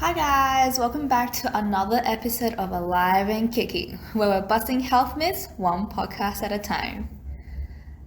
Hi guys, welcome back to another episode of Alive and Kicking, where we're busting health myths one podcast at a time.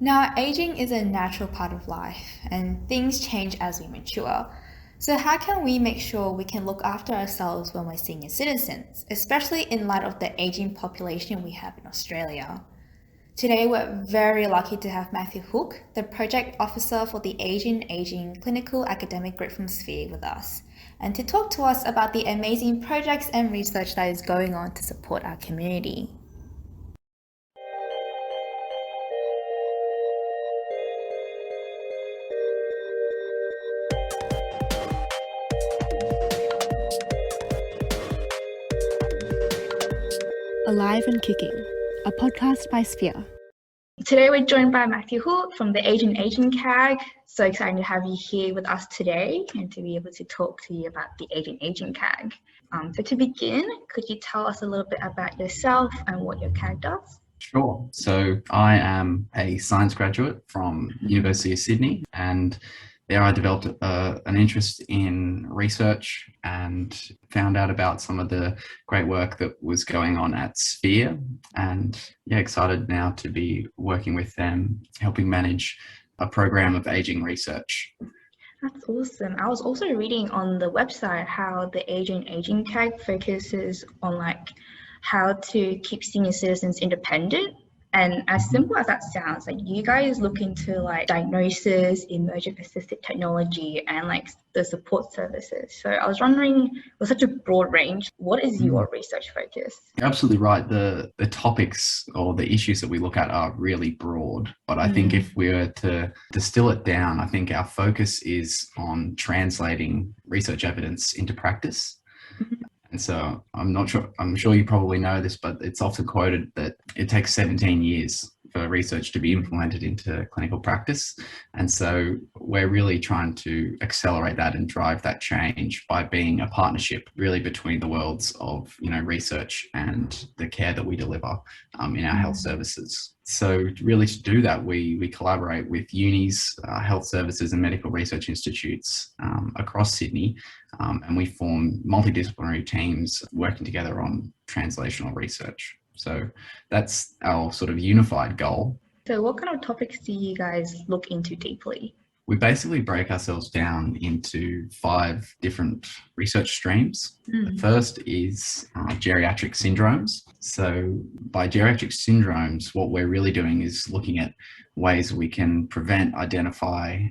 Now, aging is a natural part of life, and things change as we mature. So, how can we make sure we can look after ourselves when we're senior citizens, especially in light of the aging population we have in Australia? Today, we're very lucky to have Matthew Hook, the project officer for the Asian Aging Clinical Academic Group from Sphere, with us, and to talk to us about the amazing projects and research that is going on to support our community. Alive and Kicking, a podcast by Sphere. Today we're joined by Matthew Hook from the Asian Aging CAG. So excited to have you here with us today and to be able to talk to you about the Asian Aging CAG. So to begin, could you tell us a little bit about yourself and what your CAG does? Sure. So I am a science graduate from University of Sydney, and there I developed an interest in research and found out about some of the great work that was going on at Sphere, and excited now to be working with them, helping manage a program of aging research. That's awesome. I was also reading on the website how the Asian Aging CAG focuses on how to keep senior citizens independent. And as simple as that sounds, you guys look into diagnosis, emergent assistive technology, and the support services. So I was wondering, with such a broad range, what is your research focus? You're absolutely right. The topics or the issues that we look at are really broad, but I think if we were to distill it down, I think our focus is on translating research evidence into practice. And so I'm sure you probably know this, but it's often quoted that it takes 17 years for research to be implemented into clinical practice. And so we're really trying to accelerate that and drive that change by being a partnership really between the worlds of, research and the care that we deliver in our health services. So really to do that, we collaborate with unis, health services and medical research institutes across Sydney, and we form multidisciplinary teams working together on translational research. So that's our sort of unified goal. So what kind of topics do you guys look into deeply? We basically break ourselves down into 5 different research streams. The first is geriatric syndromes. So by geriatric syndromes, what we're really doing is looking at ways we can prevent, identify,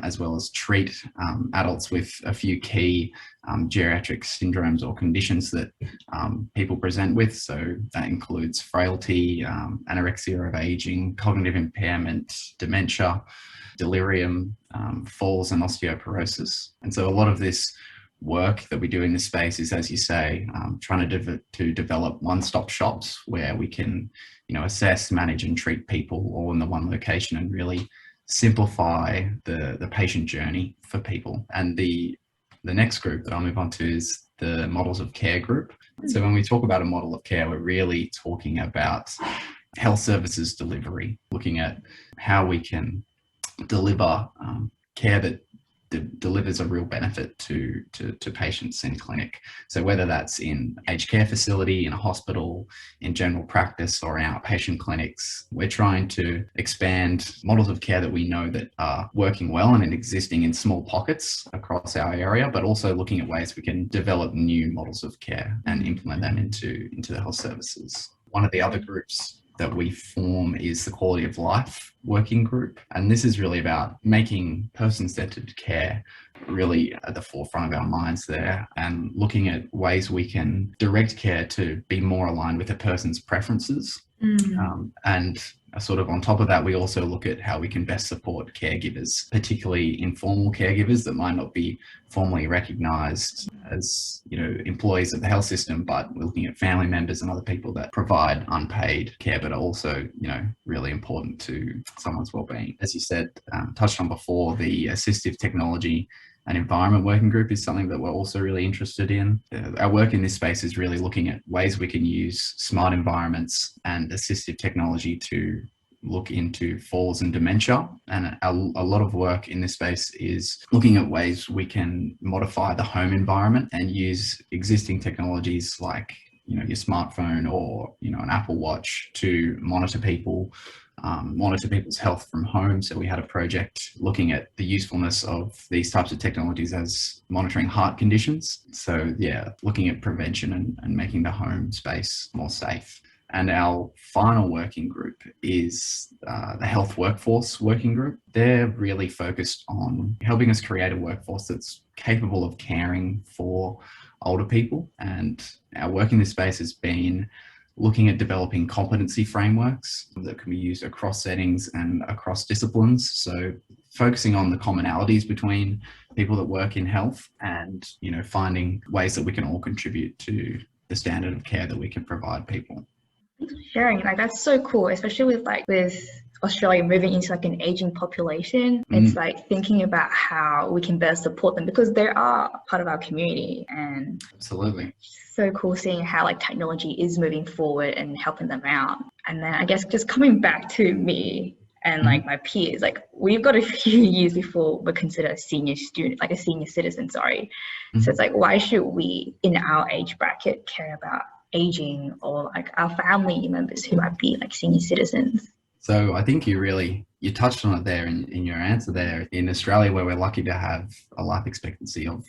as well as treat adults with a few key geriatric syndromes or conditions that people present with. So that includes frailty, anorexia of aging, cognitive impairment, dementia, delirium, falls and osteoporosis. And so a lot of this work that we do in this space is, as you say, trying to develop one-stop shops where we can, assess, manage and treat people all in the one location and really simplify the patient journey for people. And the next group that I'll move on to is the models of care group. So when we talk about a model of care, we're really talking about health services delivery, looking at how we can deliver care that delivers a real benefit to patients in clinic. So whether that's in aged care facility, in a hospital, in general practice or in outpatient clinics, we're trying to expand models of care that we know that are working well and existing in small pockets across our area, but also looking at ways we can develop new models of care and implement them into the health services. One of the other groups that we form is the quality of life working group. And this is really about making person-centered care really at the forefront of our minds there and looking at ways we can direct care to be more aligned with a person's preferences. And sort of on top of that, we also look at how we can best support caregivers, particularly informal caregivers that might not be formally recognised as, employees of the health system, but we're looking at family members and other people that provide unpaid care, but are also, really important to someone's well-being. As you said, touched on before, the assistive technology and environment working group is something that we're also really interested in. Our work in this space is really looking at ways we can use smart environments and assistive technology to look into falls and dementia. And a lot of work in this space is looking at ways we can modify the home environment and use existing technologies like, your smartphone or, an Apple Watch to monitor people's health from home. So we had a project looking at the usefulness of these types of technologies as monitoring heart conditions. So yeah, looking at prevention and making the home space more safe. And our final working group is the Health Workforce Working Group. They're really focused on helping us create a workforce that's capable of caring for older people. And our work in this space has been looking at developing competency frameworks that can be used across settings and across disciplines. So focusing on the commonalities between people that work in health and, finding ways that we can all contribute to the standard of care that we can provide people. Thanks for sharing. That's so cool, especially with Australia moving into an aging population. It's thinking about how we can better support them because they are part of our community. And absolutely, so cool seeing how technology is moving forward and helping them out. And then I guess just coming back to me and my peers, we've got a few years before we're considered a senior student, a senior citizen. Sorry. So it's why should we in our age bracket care about aging or our family members who might be senior citizens? So I think you touched on it there in your answer there. In Australia, where we're lucky to have a life expectancy of,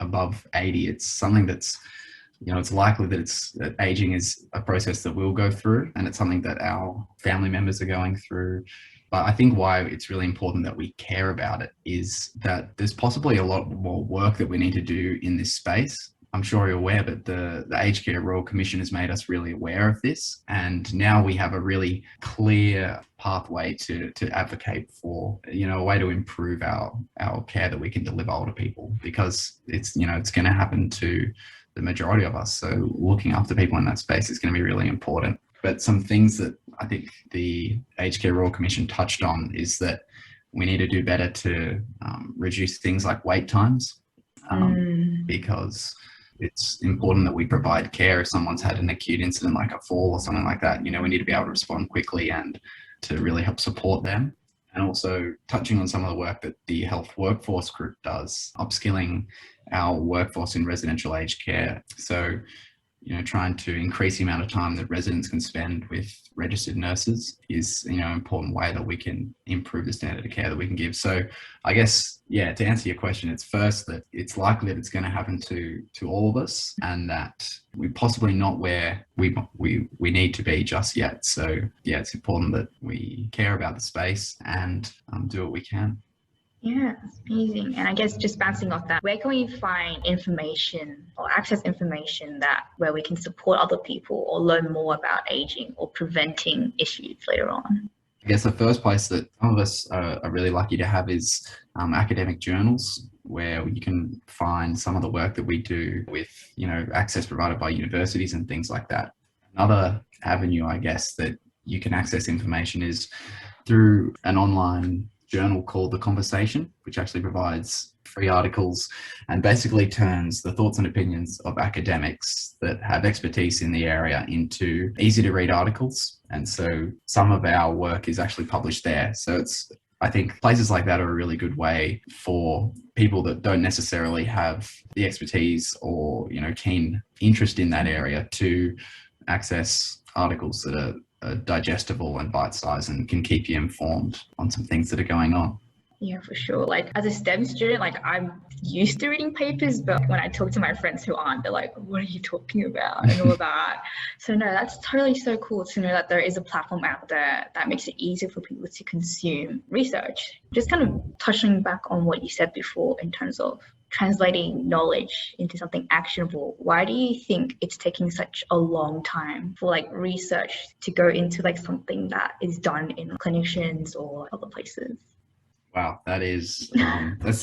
above 80, it's something that's, it's likely that aging is a process that we'll go through, and it's something that our family members are going through. But I think why it's really important that we care about it is that there's possibly a lot more work that we need to do in this space. I'm sure you're aware, but the Aged Care Royal Commission has made us really aware of this. And now we have a really clear pathway to advocate for, a way to improve our care that we can deliver older people, because it's going to happen to the majority of us. So looking after people in that space is going to be really important. But some things that I think the Aged Care Royal Commission touched on is that we need to do better to reduce things like wait times, because it's important that we provide care if someone's had an acute incident like a fall or something like that. We need to be able to respond quickly and to really help support them. And also touching on some of the work that the Health Workforce Group does, upskilling our workforce in residential aged care. So, trying to increase the amount of time that residents can spend with registered nurses is, an important way that we can improve the standard of care that we can give. So I guess, to answer your question, it's first that it's likely that it's going to happen to all of us, and that we're possibly not where we need to be just yet. So it's important that we care about the space and do what we can. Yeah, that's amazing. And I guess just bouncing off that, where can we find information or access information where we can support other people or learn more about aging or preventing issues later on? I guess the first place that some of us are really lucky to have is academic journals, where you can find some of the work that we do with, access provided by universities and things like that. Another avenue, I guess, that you can access information is through an online journal called The Conversation, which actually provides free articles and basically turns the thoughts and opinions of academics that have expertise in the area into easy to read articles. And so some of our work is actually published there. So I think places like that are a really good way for people that don't necessarily have the expertise or, keen interest in that area to access articles that are digestible and bite-sized and can keep you informed on some things that are going on. Yeah, for sure. As a STEM student, I'm used to reading papers, but when I talk to my friends who aren't, they're like, what are you talking about? And all that. So no, that's totally so cool to know that there is a platform out there that makes it easier for people to consume research. Just kind of touching back on what you said before in terms of translating knowledge into something actionable. Why do you think it's taking such a long time for research to go into something that is done in clinicians or other places? Wow, that's the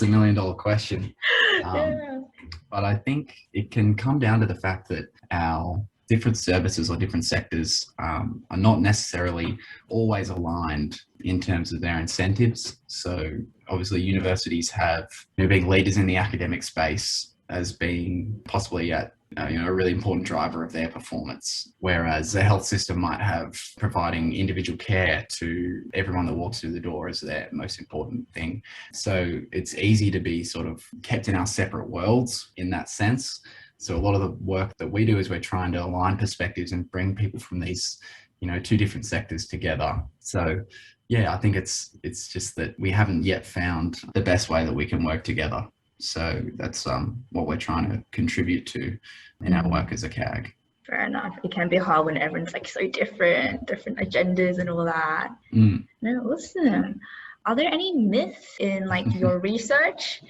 $1 million question. Yeah. But I think it can come down to the fact that our different services or different sectors are not necessarily always aligned in terms of their incentives. So obviously universities have being leaders in the academic space as being possibly at a really important driver of their performance. Whereas the health system might have providing individual care to everyone that walks through the door as their most important thing. So it's easy to be sort of kept in our separate worlds in that sense. So a lot of the work that we do is we're trying to align perspectives and bring people from these, two different sectors together. So yeah, I think it's just that we haven't yet found the best way that we can work together. So that's what we're trying to contribute to in our work as a CAG. Fair enough. It can be hard when everyone's like so different agendas and all that. No, awesome. Are there any myths in like your research?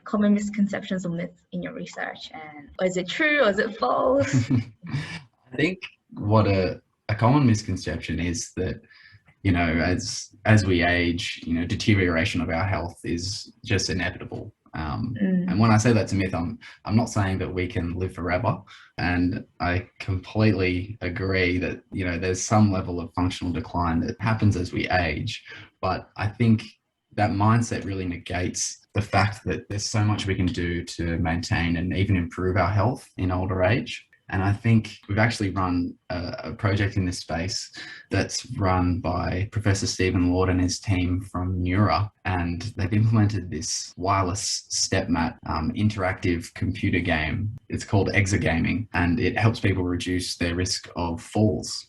Common misconceptions or myths in your research, and is it true or is it false? I think what a common misconception is that, as we age, deterioration of our health is just inevitable. And when I say that's a myth, I'm not saying that we can live forever. And I completely agree that, there's some level of functional decline that happens as we age. But I think that mindset really negates the fact that there's so much we can do to maintain and even improve our health in older age. And I think we've actually run a project in this space that's run by Professor Stephen Lord and his team from Neura. And they've implemented this wireless step mat interactive computer game. It's called Exergaming, and it helps people reduce their risk of falls.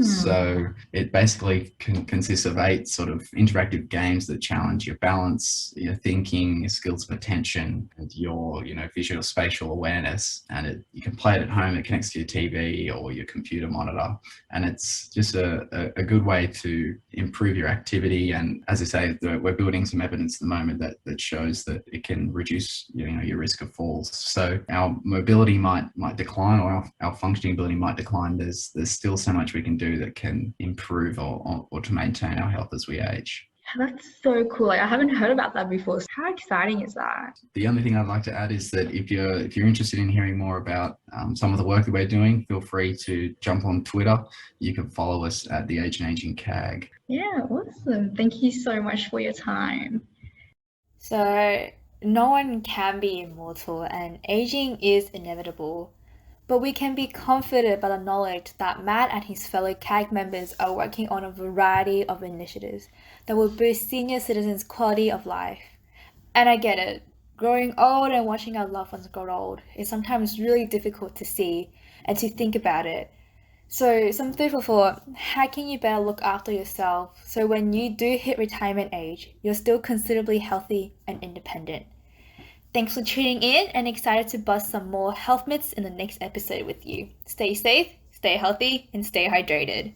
So it basically consists of 8 sort of interactive games that challenge your balance, your thinking, your skills of attention, and your, visual spatial awareness. And you can play it at home. It connects to your TV or your computer monitor. And it's just a good way to improve your activity. And as I say, we're building some evidence at the moment that shows that it can reduce, your risk of falls. So our mobility might decline, or our functioning ability might decline. There's still so much we can do that can improve or to maintain our health as we age. That's so cool. I haven't heard about that before. How exciting is that? The only thing I'd like to add is that if you're interested in hearing more about some of the work that we're doing, feel free to jump on Twitter. You can follow us at the Age and Aging CAG. Yeah, awesome. Thank you so much for your time. So no one can be immortal, and aging is inevitable. But we can be comforted by the knowledge that Matt and his fellow CAG members are working on a variety of initiatives that will boost senior citizens' quality of life. And I get it, growing old and watching our loved ones grow old is sometimes really difficult to see and to think about it. So some food for thought: how can you better look after yourself so when you do hit retirement age, you're still considerably healthy and independent? Thanks for tuning in, and excited to bust some more health myths in the next episode with you. Stay safe, stay healthy, and stay hydrated.